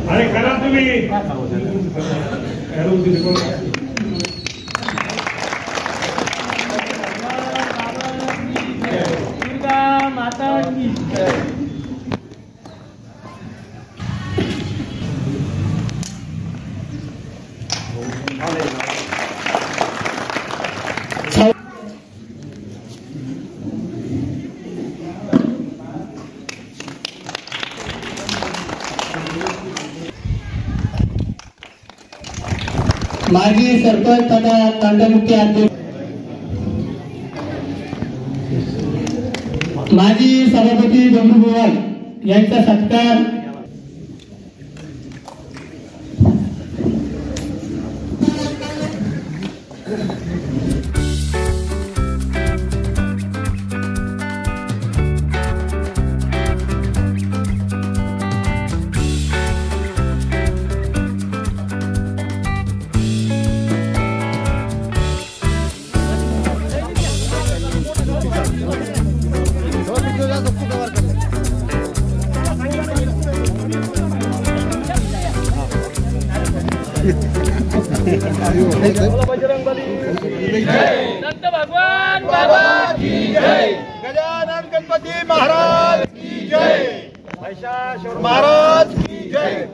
अरे करा तुम्ही माता की माजी सरपंच तथा तांडामुख्य अध्यक्ष माजी सभापती बंधू भुवन यांचा सत्कार संत भगवान बाबा की जय, गजानन गणपती महाराज की जय, महिषासुर महाराज की जय।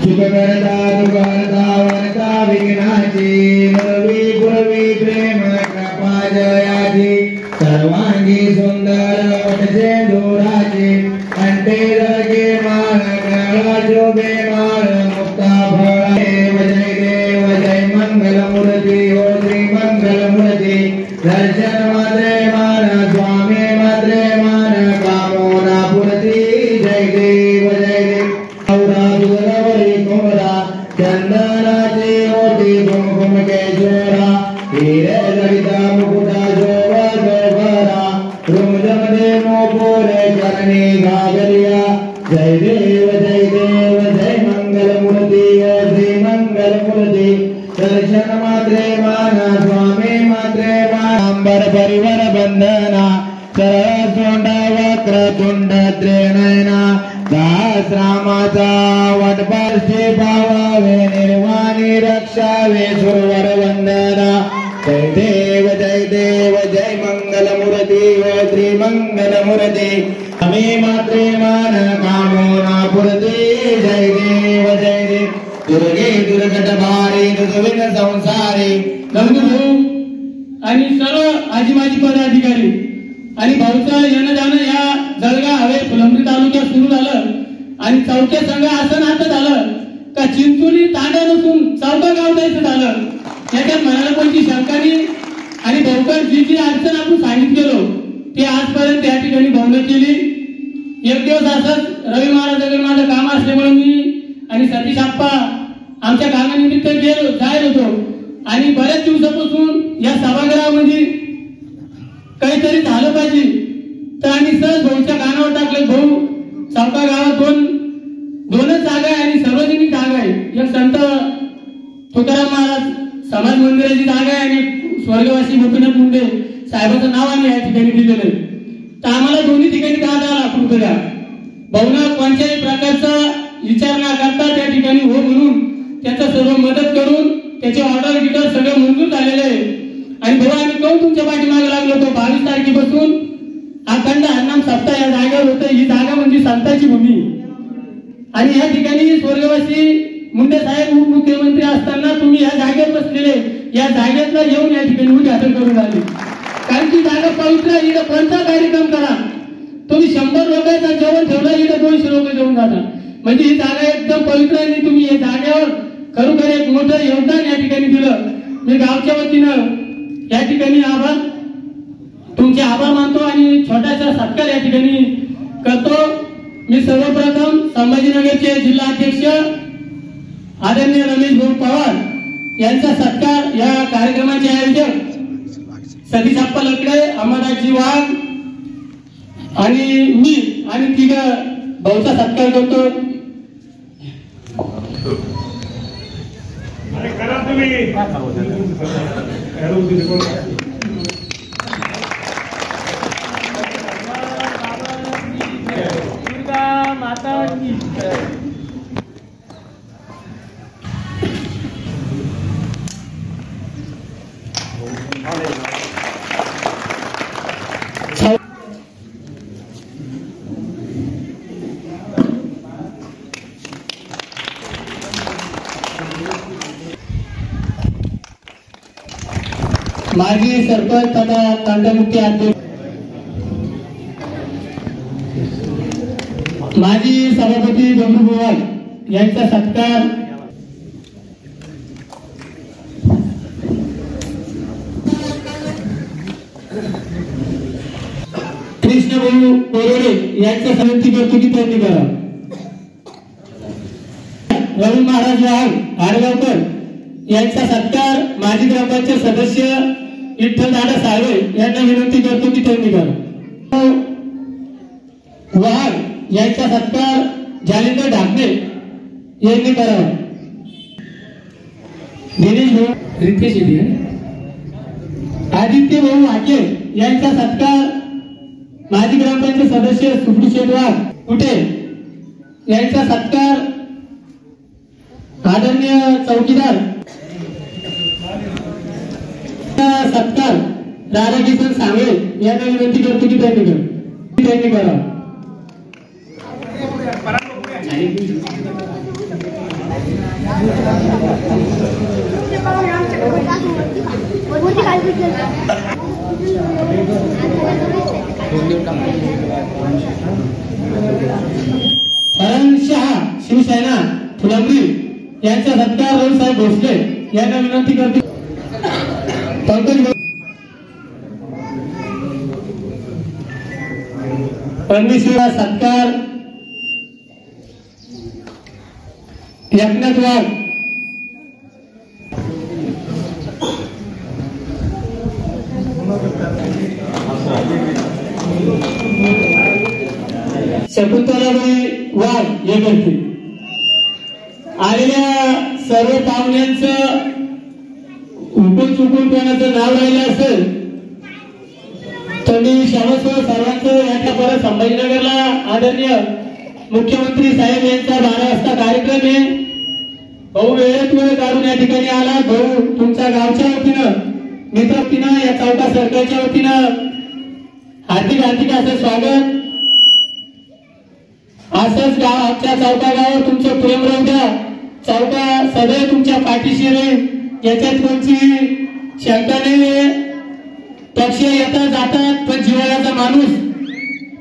शुभकर्ता दुर्गर्ता वरता विघ्नाची मुरवी पुरवी प्रेम कृपा जयाची सर्वांगी सुंदर वटचे दोराची अंटे जगे माळ कळा शोभे माळ मुक्ता फळा देव जय मंगल मूर्ती हो श्री मंगल मूर्ती दर्शन मात्रे मान स्वामी मात्रे मान कामना पूर्ती जय देव चंदनाची होती कुमकुम के जोरा हीरे ललिता मुकुटा शोभा शोभरा रुमझम दे मोपोरे चरणी घागरिया जय देव जय मंगल मूर्ति श्री मंगल मूर्ति दर्शन मात्रे माना स्वामी मात्रे मांबर परिवर बंधना सरळ सोंड वक्र तुंड त्रिनयना दास रामाचा वटपार्श्वे पावावे निर्वाणी रक्षावे सुरवर वंदना जय देव जय मंगल मूर्ती हो श्री मंगल मूर्ती आम्ही मात्रे मान कामना पूर्ती जय देव दुर्गे दुर्गट भारी दुर्विन संसारी गंगू आणि सर्व आजी माजी पदाधिकारी आणि भाऊचा येणं जाणं या जळगाव हवे फुलंब्री तालुक्यात सुरू झालं आणि चौथ्या संघ असं नातं झालं का चिंचोली तांडा नसून चौथा गाव जायचं झालं। याच्यात म्हणायला कोणती शंका नाही आणि भाऊकर जी अडचण आपण सांगितलेलो ती आजपर्यंत या ठिकाणी भाऊने केली। एक दिवस असंच रवी महाराजांकडे माझं काम असल्यामुळे मी आणि सतीश आप्पा आमच्या कामानिमित्त जायला होतो आणि बऱ्याच दिवसापासून या काहीतरी झालं पाहिजे. तर आम्ही सहज भाऊच्या कानावर टाकलं, भाऊ चौका गावात दोनच जागा आहे आणि सार्वजनिक जागा आहे. एक संत तुकाराम महाराज समाज मंदिराची जागा आहे आणि स्वर्गवासी गोपीनाथ मुंडे साहेबाचं नाव आम्ही या ठिकाणी दिलेलं आहे. तर आम्हाला दोन्ही ठिकाणी 10,000 लाख रुपये द्या. भाऊना कोणत्याही प्रकारचा विचार न करता त्या ठिकाणी हो म्हणून त्याचा सर्व मदत करून त्याचे ऑर्डर गिटर सगळं मंजूर झालेले आहे. आणि भाऊ आम्ही कोण तुमच्या पाठीमागे लागलो होतो. 22 तारखेपासून अखंड हरिनाम सप्ताह या जागेवर होतं. ही जागा म्हणजे संतांची भूमी आणि या ठिकाणी स्वर्गवासी मुंडे साहेब उपमुख्यमंत्री असताना तुम्ही या जागेवर बसलेले, या जागेतला येऊन या ठिकाणी उद्घाटन करून आले. कारण की जागा पवित्र आहे. इथं कोणता कार्यक्रम करा तुम्ही 100 लोकांचा जेवण ठेवला, इथं 200 लोक जेवण जातात. म्हणजे ही जागा एकदम पवित्र आहे आणि तुम्ही या जागेवर खरोखर एक मोठं योगदान या ठिकाणी दिलं. मी गावच्या वतीनं या ठिकाणी तुमचे आभार मानतो आणि छोटासा सत्कार या ठिकाणी करतो. मी सर्वप्रथम संभाजीनगरचे जिल्हा अध्यक्ष आदरणीय रमेश भाऊ पवार यांचा सत्कार, या कार्यक्रमाचे आयोजक सतीशाप्पा लकडे, अमरनाथजी वाघ आणि मी आणि तिघ भाऊचा सत्कार करतो. माता की माजी सरपंच तथा तांडामुक्ती अध्यक्ष, माजी सभापती बंडू बोवाल यांचा सत्कार, कृष्णभाऊ बोरोडे यांचा विनंती करतो की त्यांनी करा. रवी महाराज आडगावकर यांचा सत्कार, माजी ग्रामपंचायत सदस्य विठ्ठल दादा साळवे यांना विनंती करतो की त्यांनी करा. वाघ यांचा सत्कार जालिंदर ढाकणे यांनी करावा. दिनेश भाऊ रितेश आदित्य भाऊ हाके यांचा सत्कार, माजी ग्रामपंचायत सदस्य सुब्रू शेटवाघ कुठे यांचा सत्कार, आदरणीय चौकीदार सत्कार राधाकिशन सांगळे यांना विनंती करतो की त्यांनी करा. शहा शिवसेना फुलंब्री यांचा सत्कार रावसाहेब भोसले यांना विनंती करतो. पंकज परमेश्वरा सत्कार, एकनाथ वाघ शकुंतलाबाई वाघ हे करते. आलेल्या सर्व पाहुण्यांचं हुकून चुकून कोणाचं नाव राहिलं असेल तर मी क्षमस्व सर्वांचं. याच्या परत संभाजीनगरला आदरणीय मुख्यमंत्री साहेब यांचा 12 वाजता कार्यक्रम आहे. भाऊ वेळेत वेळ काढून या ठिकाणी आला. भाऊ तुमच्या गावच्या वतीनं, मित्र वतीनं, या चौका सर्कलच्या वतीनं हार्दिक असं स्वागत. असंच गावच्या चौका गावावर तुमचं प्रेम राहू द्या. चौका सदैव तुमच्या पाठीशी राहील याच्यात कोणती शंका नाही. पक्ष येतात जातात पण जिव्हाळ्याचा माणूस.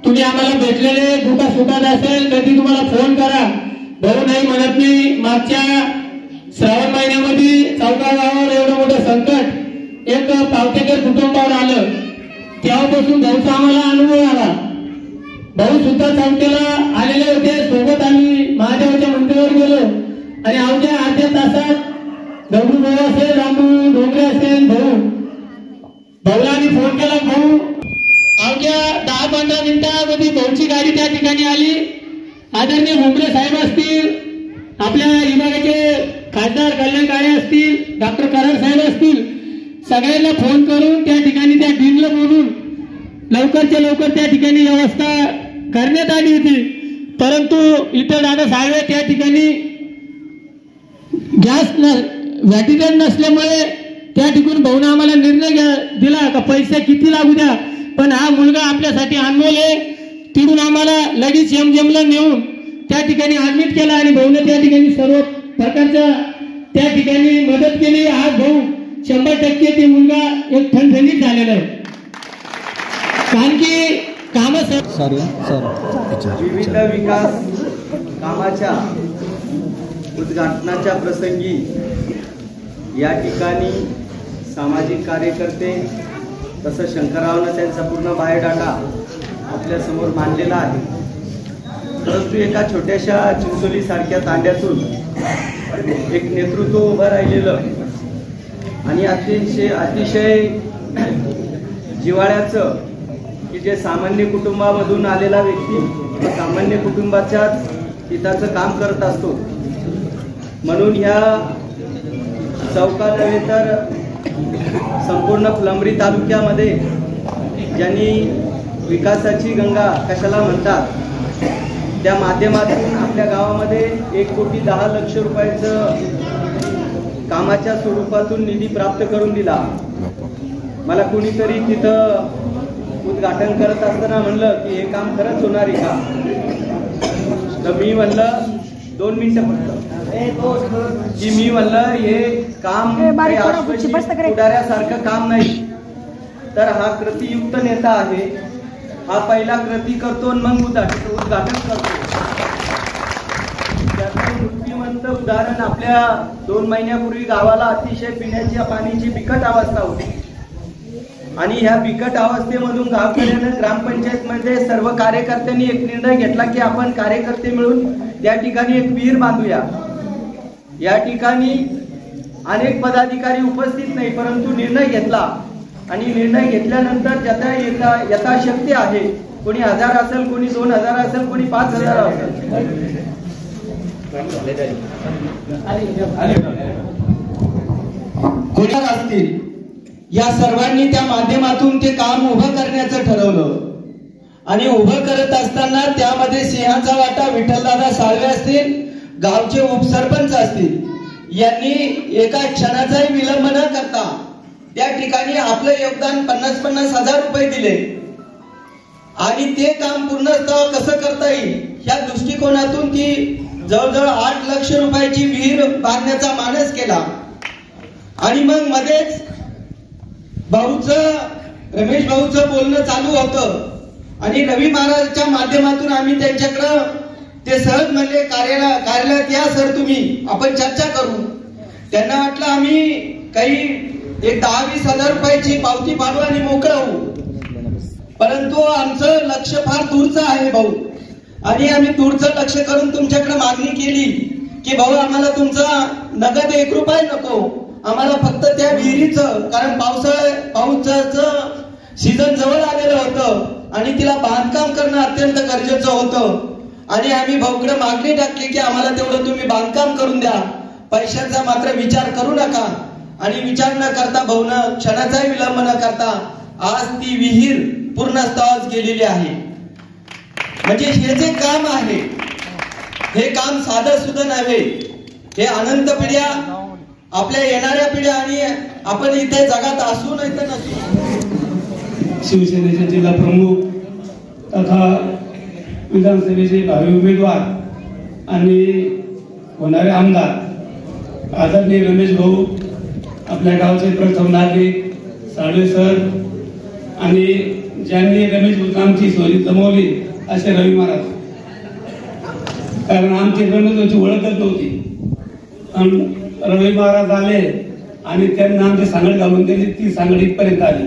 तुम्ही आम्हाला भेटलेले दुखा सुखात असेल कधी तुम्हाला फोन करा. भाऊ नाही म्हणत नाही. मागच्या श्रावण महिन्यामध्ये चौका गावावर एवढं मोठं संकट एक पावटेकर कुटुंबावर आलं. तेव्हापासून भाऊचा आम्हाला अनुभव आला. भाऊ सुद्धा चौकेला आलेले होते. सोबत आम्ही महादेवाच्या मंदिरावर गेलो आणि अवघ्या अर्ध्या तासात दगडू भाऊ असेल, रामू डोंगरे असेल, भाऊला आम्ही फोन केला. भाऊ 10-15 मिनिटांमध्ये भाऊची गाडी त्या ठिकाणी आली. आदरणीय मुंबरे साहेब असतील, आपल्या विभागाचे खासदार कल्याण काळे असतील, डॉक्टर कराड साहेब असतील, सगळ्यांना फोन करून त्या ठिकाणी त्या डीनला बोलून लवकरच्या लवकर त्या ठिकाणी व्यवस्था करण्यात आली होती. परंतु इतर दादा साहेब त्या ठिकाणी गॅस व्हॅटिकन नसल्यामुळे त्या ठिकाणी भाऊने आम्हाला निर्णय दिला का पैसे किती लागू द्या, पण हा मुलगा आपल्यासाठी अनमोल आहे. तिथून आम्हाला लगेच एमजेमला नेऊन त्या ठिकाणी ऍडमिट केला आणि भाऊने त्या ठिकाणी सर्व प्रकारच्या त्या ठिकाणी मदत केली. आज भाऊ 100% ते मुलगा एक ठणठणीत झालेला आहे. कारण की काम विविध विकास कामाच्या उद्घाटनाच्या प्रसंगी या ठिकाणी सामाजिक कार्यकर्ते तसं शंकररावनं त्यांचा पूर्ण बायोडाटा आपल्या समोर मांडलेला आहे. परंतु एका छोट्याशा चिंचोली सारख्या तांड्यातून एक नेतृत्व उभं राहिलेलं आणि अतिशय जिव्हाळ्याचं की जे सामान्य कुटुंबामधून आलेला व्यक्ती सामान्य कुटुंबाच्याच हिताचं काम करत असतो. म्हणून ह्या चौका नव्हे तर संपूर्ण फुलंब्री तालुक्यामध्ये ज्यांनी विकासाची गंगा कशाला म्हणतात त्या माध्यमातून आपल्या गावामध्ये 1,10,00,000 रुपयाचं कामाच्या स्वरूपातून निधी प्राप्त करून दिला. मला कुणीतरी तिथं उद्घाटन करत असताना म्हणलं की हे काम खरंच होणार आहे का, तर मी म्हणलं 2 मिनिटं की मी म्हणलं हे काम पुढाऱ्यासारखं काम नाही, तर हा कृतीयुक्त नेता आहे. हा पहिला कृती करतो आणि मग उद्घाटन करतो. त्याचं मूर्तिमंत उदाहरण आपल्या 2 महिन्यापूर्वी गावाला अतिशय पिण्याच्या पाण्याची बिकट अवस्था होती आणि ह्या बिकट अवस्थेमधून गावकऱ्यानं ग्रामपंचायतमध्ये सर्व कार्यकर्त्यांनी एक निर्णय घेतला की आपण कार्यकर्ते मिळून त्या ठिकाणी एक विहीर बांधूया. या ठिकाणी अनेक पदाधिकारी उपस्थित नाही, परंतु निर्णय घेतला आणि निर्णय घेतल्यानंतर ज्याचा यथाशक्ती आहे, कोणी 1000 असेल, कोणी 2000 असेल, कोणी 5000 असेल, कोणी असतील, या सर्वांनी त्या माध्यमातून ते काम उभं करण्याचं ठरवलं आणि उभं करत असताना त्यामध्ये सिंहाचा वाटा विठ्ठलदादा साळवे असतील, गावचे उपसरपंच असतील, यांनी एका क्षणाचाही विलंब न करता त्या ठिकाणी आपलं योगदान 50-50 हजार रुपये दिले आणि ते काम पूर्णतः कसं करता येईल ह्या दृष्टिकोनातून ती जवळजवळ 8 लाख रुपयाची विहीर बांधण्याचा मानस केला. आणि मग मध्येच रमेश भाऊचं बोलणं चालू होतं आणि रवी महाराजच्या माध्यमातून आम्ही त्यांच्याकडं ते सहज म्हणले कार्यालयात या सर, तुम्ही आपण चर्चा करू. त्यांना वाटलं आम्ही काही एक 10-20 हजार रुपयाची पावती पाडू आणि मोकळं होऊ, परंतु आमचं लक्ष फार दूरचं आहे भाऊ आणि आम्ही दूरचं लक्ष करून तुमच्याकडे मागणी केली की भाऊ आम्हाला तुमचा नगद 1 रुपया नको, आम्हाला फक्त त्या विहिरीचं, कारण पावसाचं सीझन जवळ आलेलं होतं आणि तिला बांधकाम करणं अत्यंत गरजेचं होतं आणि आम्ही भाऊकडे मागणी टाकली की आम्हाला तेवढं तुम्ही बांधकाम करून द्या, पैशाचा मात्र विचार करू नका. आणि विचार न करता भाऊनं क्षणाचाही विलंब न करता आज ती विहीर पूर्णत्वास गेलेली आहे. म्हणजे हे जे काम आहे हे काम साधं सुद्धा नव्हे, हे अनंत पिढ्या, आपल्या येणाऱ्या पिढ्या आणि आपण इथे जगात असू नाही तर नसू. शिवसेनेचे जिल्हा प्रमुख तथा विधानसभेचे भावी उमेदवार आणि होणारे आमदार आदरणीय रमेश भाऊ, आपल्या गावचे प्रथम नागरिक साळवे सर आणि ज्यांनी रमेश भाऊची सोयी जमवली असे रवी महाराज, कारण आमची रमेश भाऊची ओळखच नव्हती. रवी महाराज आले आणि त्यांना आमची सांगड घालून दिली, ती सांगड इथपर्यंत आली.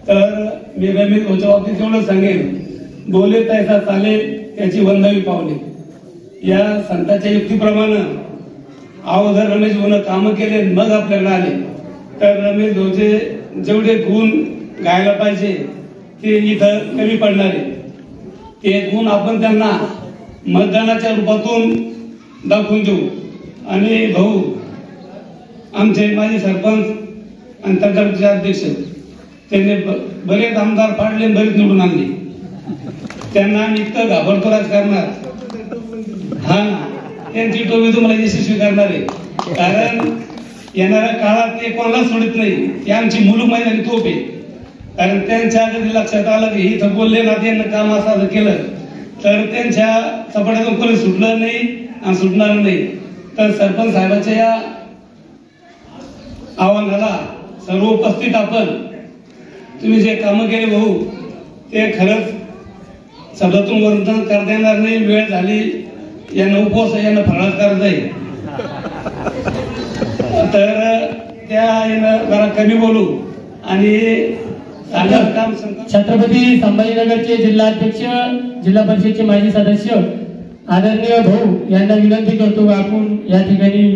तर मी रमेश भाऊच्या बाबतीत एवढं सांगेन, बोले तैसा चाले त्याची वंदावी पावले. या संतांच्या युक्तीप्रमाणे अगोदर रमेश भाऊनं कामं केले मग आपल्याकडे आले. तर रमेश भाऊचे जेवढे गुण गायला पाहिजे ते इथं कमी पडणार आहे. ते गुण आपण त्यांना मतदानाच्या रूपातून दाखवून देऊ. आणि भाऊ आमचे माजी सरपंच आणि तंटाचे अध्यक्ष त्यांनी बरेच आमदार पाडले, बरेच निवडून आणले. त्यांना आम्ही इतकं घाबरतो राजकारणात. हा त्यांची टोपी तुम्हाला यशस्वी करणार आहे. कारण येणाऱ्या काळात ते कोणाला सोडत नाही. ही आमची मुलूक मैदानी तोप आहे. कारण त्यांच्या कधी लक्षात आलं की इथं बोलले ना त्यांना काम असं केलं तर त्यांच्या चपाट्यातून कोणी सुटलं नाही आणि सुटणार नाही. तर सरपंच साहेबांच्या या आव्हानाला सर्व उपस्थित आपण तुम्ही जे कामं केले भाऊ ते खरंच शब्दातून वर्णन करता येणार नाही. वेळ झाली, यांना उपवास यांना फराळ करायचा आहे. तर त्या यानं जरा कमी बोलू आणि काम. छत्रपती संभाजीनगरचे जिल्हाध्यक्ष, जिल्हा परिषदेचे माजी सदस्य आदरणीय भाऊ यांना विनंती करतो आपण या ठिकाणी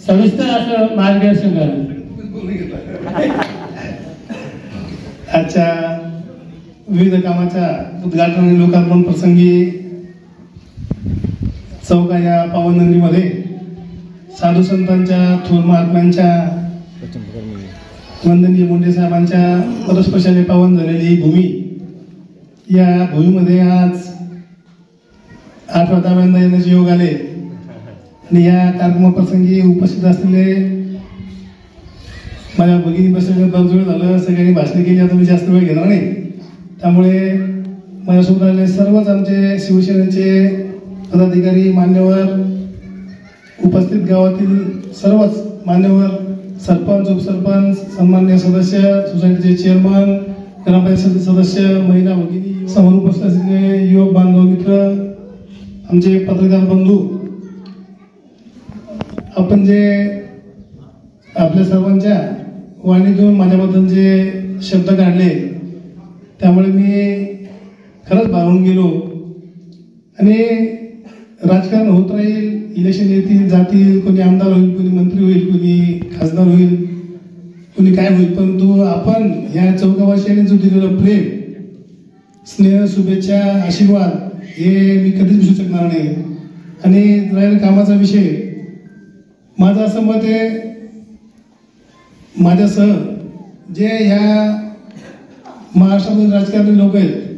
सविस्तर असं मार्गदर्शन करावं. आजच्या विविध कामाच्या उद्घाटन आणि लोकार्पण प्रसंगी चौका या पावन नगरीमध्ये साधू संतांच्या, थोर महात्म्यांच्या, वंदनीय मुंडे साहेबांच्या पदस्पर्शाने पावन झालेली ही भूमी, या भूमीमध्ये आज 8व्या येण्याचे योग आले. आणि या कार्यक्रमाप्रसंगी उपस्थित असलेले माझ्या भगिनी बसलेले बरजोड झालं, सगळ्यांनी भाषणे केली. आता मी जास्त वेळ घेणार नाही. त्यामुळे माझ्यासोबत आलेले सर्वच आमचे शिवसेनेचे पदाधिकारी, मान्यवर, उपस्थित गावातील सर्वच मान्यवर, सरपंच, उपसरपंच, सन्मान्य सदस्य, सोसायटीचे चेअरमन, ग्रामपंचायत सदस्य, महिला भगिनी, समोर उपस्थित असलेले युवक बांधव, मित्र, आमचे पत्रकार बंधू, आपण जे आपल्या सर्वांच्या वाणीतून माझ्याबद्दल जे शब्द काढले त्यामुळे मी खरंच भावून गेलो. आणि राजकारण होत राहील, इलेक्शन येतील जातील, कोणी आमदार होईल, कोणी मंत्री होईल, कोणी खासदार होईल, कोणी काय होईल, परंतु आपण या चौकावासियांनी जो दिलेलं प्रेम, स्नेह, शुभेच्छा, आशीर्वाद हे मी कधीच विसरू शकणार नाही. आणि राहील कामाचा विषय, माझं असं मत आहे, माझ्यासह जे ह्या महाराष्ट्रातील राजकारणी लोक आहेत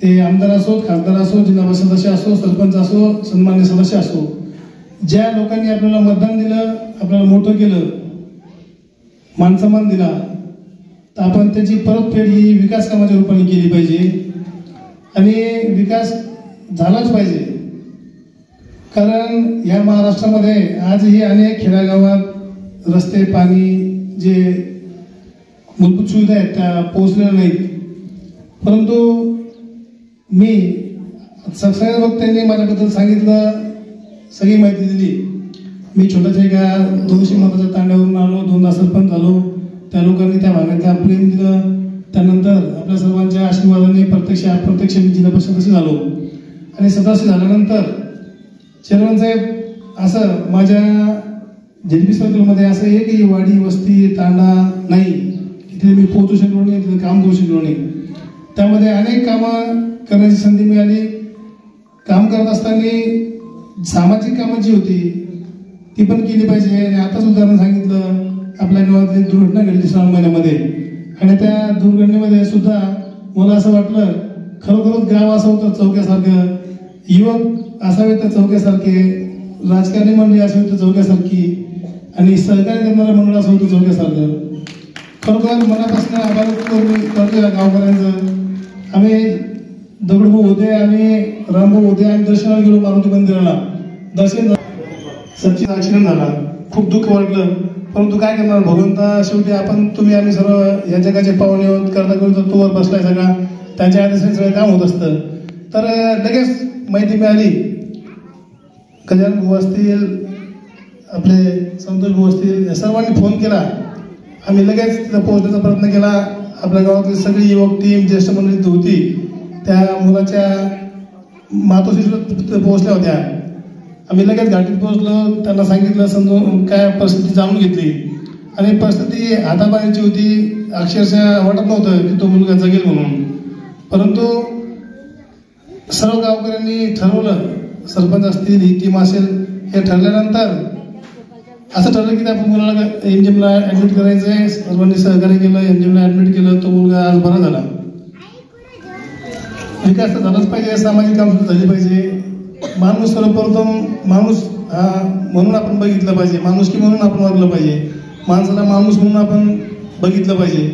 ते आमदार असो, खासदार असो, जिल्हा सदस्य असो, सरपंच असो, सन्मान्य सदस्य असो, ज्या लोकांनी आपल्याला मतदान दिलं, आपल्याला मोठं केलं, मानसन्मान दिला, तर आपण त्याची परतफेड ही विकास कामाच्या रूपाने केली पाहिजे. आणि विकास झालाच पाहिजे. कारण या महाराष्ट्रामध्ये आजही अनेक खेड्यागावात रस्ते, पाणी, जे मूलभूत सुविधा आहेत त्या पोहोचलेल्या नाहीत. परंतु मी सगळ्या वक्त्यांनी माझ्याबद्दल सांगितलं, सगळी माहिती दिली. मी छोट्याशा एका 200 मताच्या तांड्यावरून आलो, 2दा सरपंच झालो. त्या लोकांनी त्या भागातल्या प्रेम दिलं. त्यानंतर आपल्या सर्वांच्या आशीर्वादाने प्रत्यक्ष अप्रत्यक्ष मी जिल्हा परिषद सदस्य झालो. आणि सदस्य झाल्यानंतर चेअरमन साहेब, असं माझ्या जेडपी सर्कलमध्ये असं आहे की वाडी, वस्ती, तांडा नाही, तिथे मी पोहोचू शकलो नाही, तिथे काम करू शकलो नाही. त्यामध्ये अनेक कामं करण्याची संधी मिळाली. काम करत असताना सामाजिक कामं जी होती ती पण केली पाहिजे. आणि आताच उदाहरण सांगितलं, आपल्या गावातली दुर्घटना घडली श्रावण महिन्यामध्ये. आणि त्या दुर्घटनेमध्ये सुद्धा मला असं वाटलं, खरोखरच गाव असं होतं चौक्यासारखं, युवक असावे तर चौक्यासारखे, राजकारणी मंडळी असावी तर चौक्यासारखी, आणि सहकार्य करणारं मंडळ असं होतं चौक्यासारखं. खरोखर मनापासून आभार करतो या गावकऱ्यांचं. आम्ही दगडूभाऊ होते, आम्ही रामभाऊ होते, आम्ही दर्शनाला गेलो मारुती मंदिराला. दर्शन सच्चिन ऍक्सिडेंट झाला, खूप दुःख वाटलं. परंतु काय करणार, भगवंता शेवटी आपण, तुम्ही, आम्ही सर्व या जगाचे पाहुणे आहोत. करता करू तोवर बसलाय सगळा, त्यांच्या आदेशाने सगळं काम होत असतं. तर लगेच माहिती मिळाली, कल्याण भाऊ असतील, आपले संतोष भाऊ असतील, या सर्वांनी फोन केला. आम्ही लगेच तिथं पोहोचण्याचा प्रयत्न केला. आपल्या गावातली सगळी युवक टीम, ज्येष्ठ मंडळी तिथं होती. त्या मुलाच्या मातोश्री तिथं पोहोचल्या होत्या. आम्ही लगेच घाटीत पोहोचलो, त्यांना सांगितलं, समजून काय परिस्थिती जाणून घेतली. आणि परिस्थिती हातापाण्याची होती, अक्षरशः वाटत नव्हतं की तो मुलगा जगेल म्हणून. परंतु सर्व गावकऱ्यांनी ठरवलं, सरपंच असतील, ही टीम असेल, हे ठरल्यानंतर असं ठरलं की त्या मुलाला एमजीएमला ऍडमिट करायचंय. सर्वांनी सहकार्य केलं, एमजीएमला ऍडमिट केलं. तो मुलगा आज बरा झाला. विकास तर झालाच पाहिजे, सामाजिक काम झाली पाहिजे. माणूस सर्वप्रथम माणूस हा म्हणून आपण बघितलं पाहिजे, माणुसकी म्हणून आपण वागलं पाहिजे, माणसाला माणूस म्हणून आपण बघितलं पाहिजे.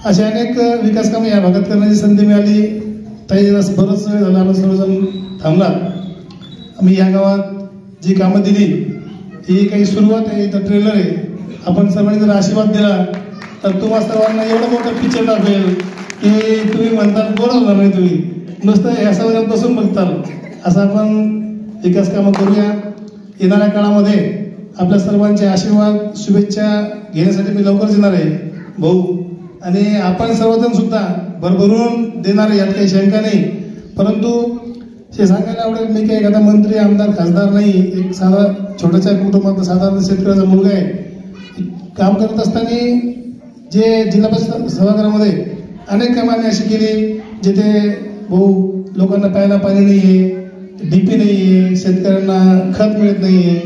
अशा अनेक विकास कामे या भागात करण्याची संधी मिळाली. ताई बरंच वेळ झाला आपण सर्वजण थांबलात. आम्ही या गावात जी कामं दिली ही काही सुरुवात आहे, तर ट्रेलर आहे. आपण सर्वांनी जर आशीर्वाद दिला तर तुम्हाला सर्वांना एवढं मोठं पिक्चर दाखवेल की तुम्ही म्हणतात बोर होणार नाही, तुम्ही नुसतं ह्या सगळ्यात बसून बघताल. असं आपण विकास कामं करूया. येणाऱ्या काळामध्ये आपल्या सर्वांचे आशीर्वाद, शुभेच्छा घेण्यासाठी मी लवकरच येणार आहे भाऊ. आणि आपण सर्वजण सुद्धा भरभरून देणार, यात काही शंका नाही. परंतु हे सांगायला आवडेल, मी काही एखादा मंत्री, आमदार, खासदार नाही. एक साधा छोट्याशा कुटुंबात साधारण शेतकऱ्याचा मुलगा आहे. काम करत असताना जे जिल्हा परिषद सभागृहामध्ये अनेक कामांनी अशी केली जिथे भाऊ लोकांना प्यायला पाणी नाही आहे, डीपी नाही आहे, शेतकऱ्यांना खत मिळत नाही आहे,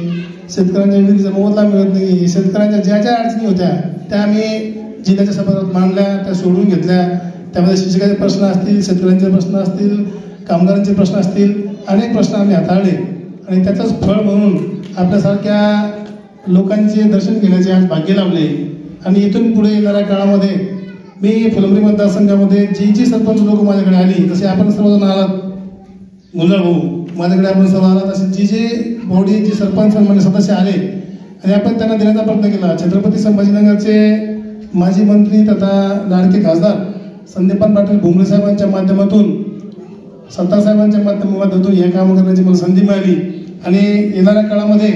शेतकऱ्यांच्या विक्रीचा मोबदला मिळत नाही आहे. शेतकऱ्यांच्या ज्या ज्या अडचणी होत्या त्या आम्ही जिल्ह्याच्या सभागृहात मांडल्या, त्या सोडवून घेतल्या. त्यामध्ये शिक्षकाचे प्रश्न असतील, शेतकऱ्यांचे प्रश्न असतील, कामगारांचे प्रश्न असतील, अनेक प्रश्न आम्ही हाताळले. आणि त्याचंच फळ म्हणून आपल्यासारख्या लोकांचे दर्शन घेण्याचे आज भाग्य लाभले. आणि इथून पुढे येणाऱ्या काळामध्ये मी फुलंब्री मतदारसंघामध्ये जी सरपंच लोक माझ्याकडे आली, जसे आपण सर्वजण आलात, मुलं भाऊ माझ्याकडे आपण सर्व आलात, असे जी बॉडी, जी सरपंच सन्मान्य सदस्य आले आणि आपण त्यांना देण्याचा प्रयत्न केला. छत्रपती संभाजीनगरचे माजी मंत्री तथा लाडके खासदार संदीपान पाटील भुमरे साहेबांच्या माध्यमातून, सत्तार साहेबांच्या माध्यमातून हे काम करण्याची मला संधी मिळाली. आणि येणाऱ्या काळामध्ये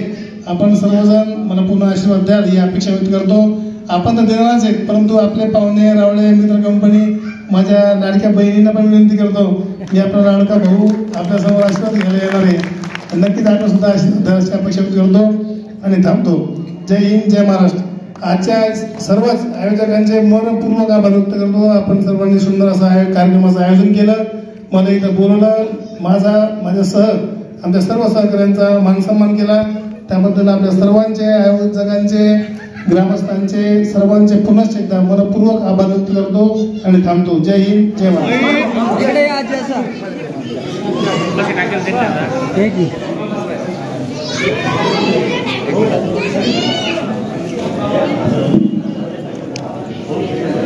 आपण सर्वजण मला पूर्ण आशीर्वाद द्याल ही अपेक्षा व्यक्त करतो. आपण तर देणारच आहेत, परंतु आपले पाहुणे, रावळे, मित्र कंपनी, माझ्या लाडक्या बहिणींना पण विनंती करतो, मी आपला लाडका भाऊ आपल्यासमोर आशीर्वाद घ्यायला येणार आहे. नक्कीच आपण सुद्धा आशीर्वादाची अपेक्षा व्यक्त करतो आणि थांबतो. जय हिंद, जय महाराष्ट्र. आजच्या सर्वच आयोजकांचे मनपूर्वक आभार व्यक्त करतो. आपण सर्वांनी सुंदर असं कार्यक्रमाचं आयोजन केलं, मला इथं बोलवलं, माझ्यासह आमच्या सर्व सहकाऱ्यांचा मानसन्मान केला. त्याबद्दल आपल्या सर्वांचे, आयोजकांचे, ग्रामस्थांचे, सर्वांचे पुनश्च एकदा मनपूर्वक आभार व्यक्त करतो आणि थांबतो. जय हिंद, जय महाराष्ट्र. Thank you.